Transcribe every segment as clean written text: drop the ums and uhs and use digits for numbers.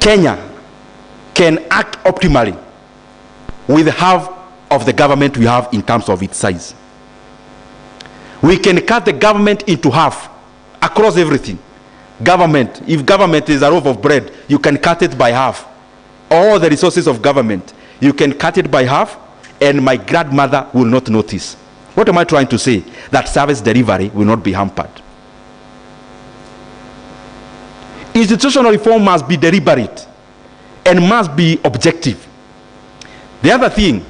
Kenya can act optimally with half of the government we have in terms of its size. We can cut the government into half across everything. Government, if government is a loaf of bread, you can cut it by half. All the resources of government, you can cut it by half, and my grandmother will not notice. What am I trying to say? That service delivery will not be hampered. Institutional reform must be deliberate and must be objective. The other thing,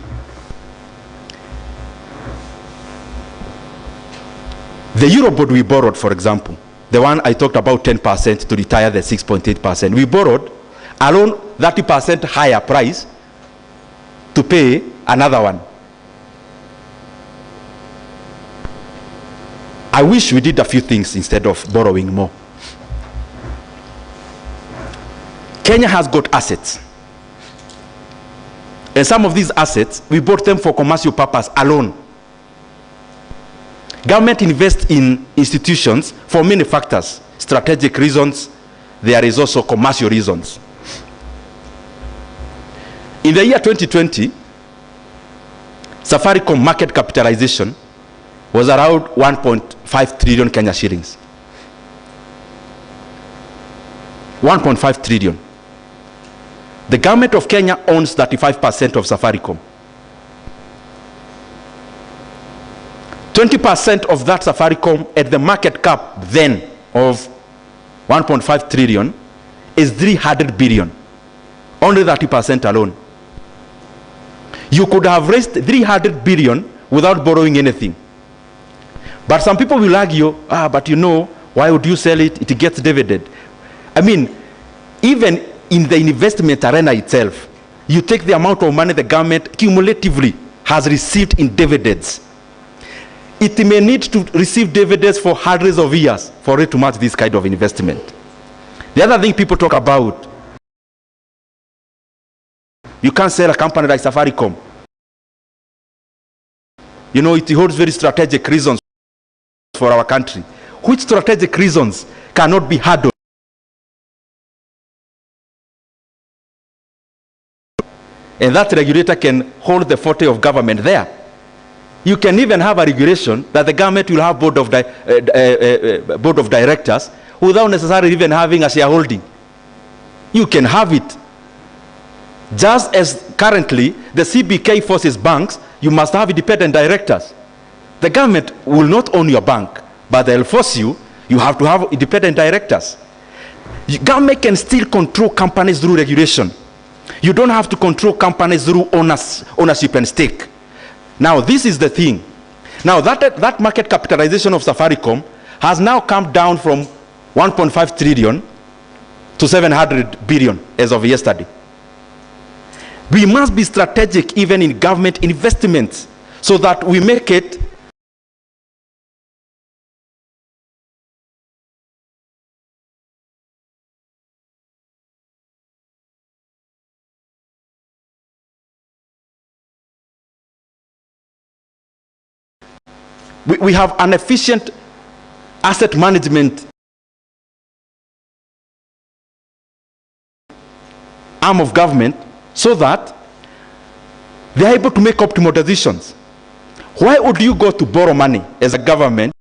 the Eurobond we borrowed, for example, the one I talked about, 10% to retire the 6.8%, we borrowed alone 30% higher price to pay another one. I wish we did a few things instead of borrowing more. Kenya has got assets. And some of these assets, we bought them for commercial purpose alone. Government invests in institutions for many factors, strategic reasons. There is also commercial reasons. In the year 2020, Safaricom market capitalization was around 1.5 trillion Kenya shillings. 1.5 trillion. The government of Kenya owns 35% of Safaricom. 20% of that Safaricom at the market cap then of 1.5 trillion is 300 billion. Only 30% alone. You could have raised 300 billion without borrowing anything. But some people will argue, but you know, why would you sell it? It gets dividend. I mean, even in the investment arena itself, you take the amount of money the government cumulatively has received in dividends. It may need to receive dividends for hundreds of years for it to match this kind of investment. The other thing people talk about, you can't sell a company like Safaricom. You know, it holds very strategic reasons for our country. Which strategic reasons cannot be handled? And that regulator can hold the forte of government there. You can even have a regulation that the government will have board of directors without necessarily even having a shareholding. You can have it. Just as currently the CBK forces banks, you must have independent directors. The government will not own your bank, but they'll force you. You have to have independent directors. Government can still control companies through regulation. You don't have to control companies through ownership and stake. Now, this is the thing. Now, that market capitalization of Safaricom has now come down from 1.5 trillion to 700 billion as of yesterday. We must be strategic even in government investments so that we make it we have an efficient asset management arm of government so that they are able to make optimal decisions. Why would you go to borrow money as a government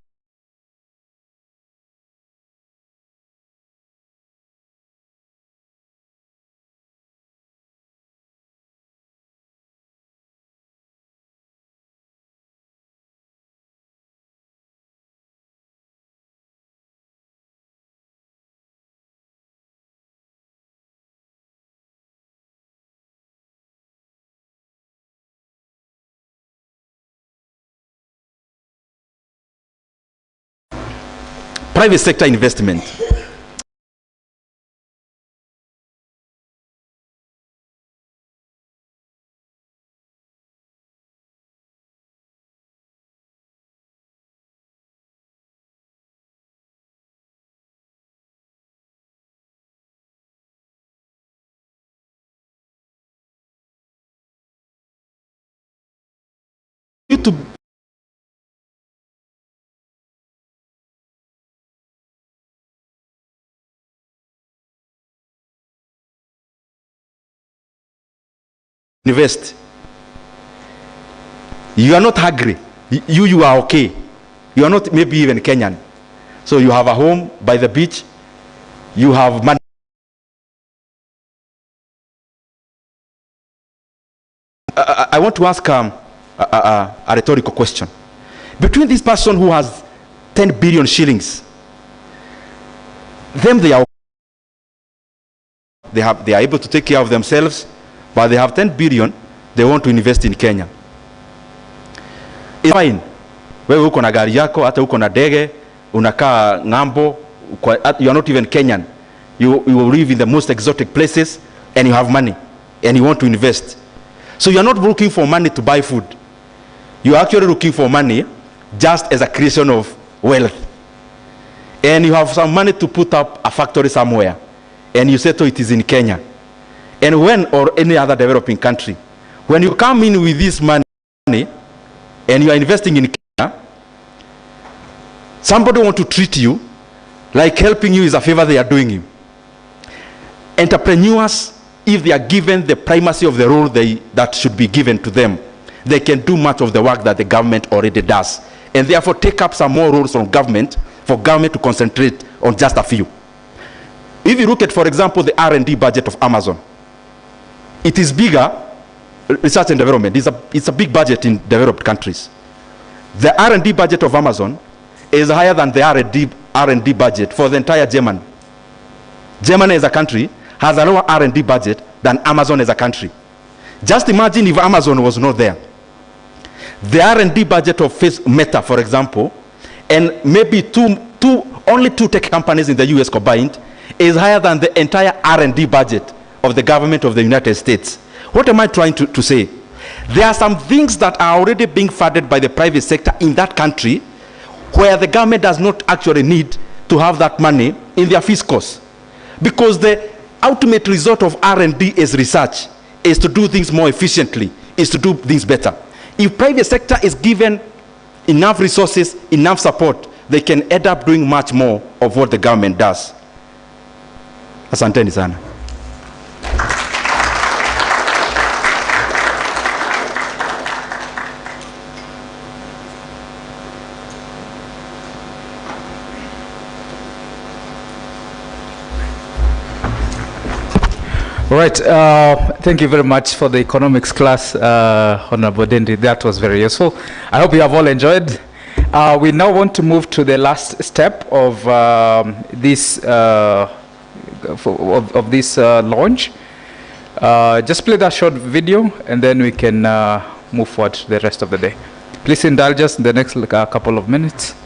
private sector investment? To invest. You are not hungry. You are okay. You are not maybe even Kenyan. So you have a home by the beach. You have money. I want to ask a rhetorical question. Between this person who has 10 billion shillings, them they are able to take care of themselves, but they have 10 billion, they want to invest in Kenya. It's fine. Wewe uko na gari yako, hata uko na ndege, unakaa ng'ambo, you are not even Kenyan. You live in the most exotic places and you have money and you want to invest. So you are not looking for money to buy food. You are actually looking for money just as a creation of wealth. And you have some money to put up a factory somewhere. And you say, oh, it is in Kenya. And when, or any other developing country, when you come in with this money and you are investing in Kenya, somebody want to treat you like helping you is a favor they are doing you. Entrepreneurs, if they are given the primacy of the role that should be given to them, they can do much of the work that the government already does. And therefore take up some more roles from government for government to concentrate on just a few. If you look at, for example, the R&D budget of Amazon, it is bigger, research and development, it's a big budget in developed countries. The R&D budget of Amazon is higher than the R&D budget for the entire Germany. Germany as a country has a lower R&D budget than Amazon as a country. Just imagine if Amazon was not there. The R&D budget of Meta, for example, and maybe only two tech companies in the US combined, is higher than the entire R&D budget of the government of the United States. What am I trying to say? There are some things that are already being funded by the private sector in that country where the government does not actually need to have that money in their fiscals. Because the ultimate result of R&D is research, is to do things more efficiently, is to do things better. If private sector is given enough resources, enough support, they can end up doing much more of what the government does. Asanteni sana. All right, thank you very much for the economics class, Honorable Ndindi. That was very useful. I hope you have all enjoyed. We now want to move to the last step of this launch. Just play that short video, and then we can move forward to the rest of the day. Please indulge us in the next couple of minutes.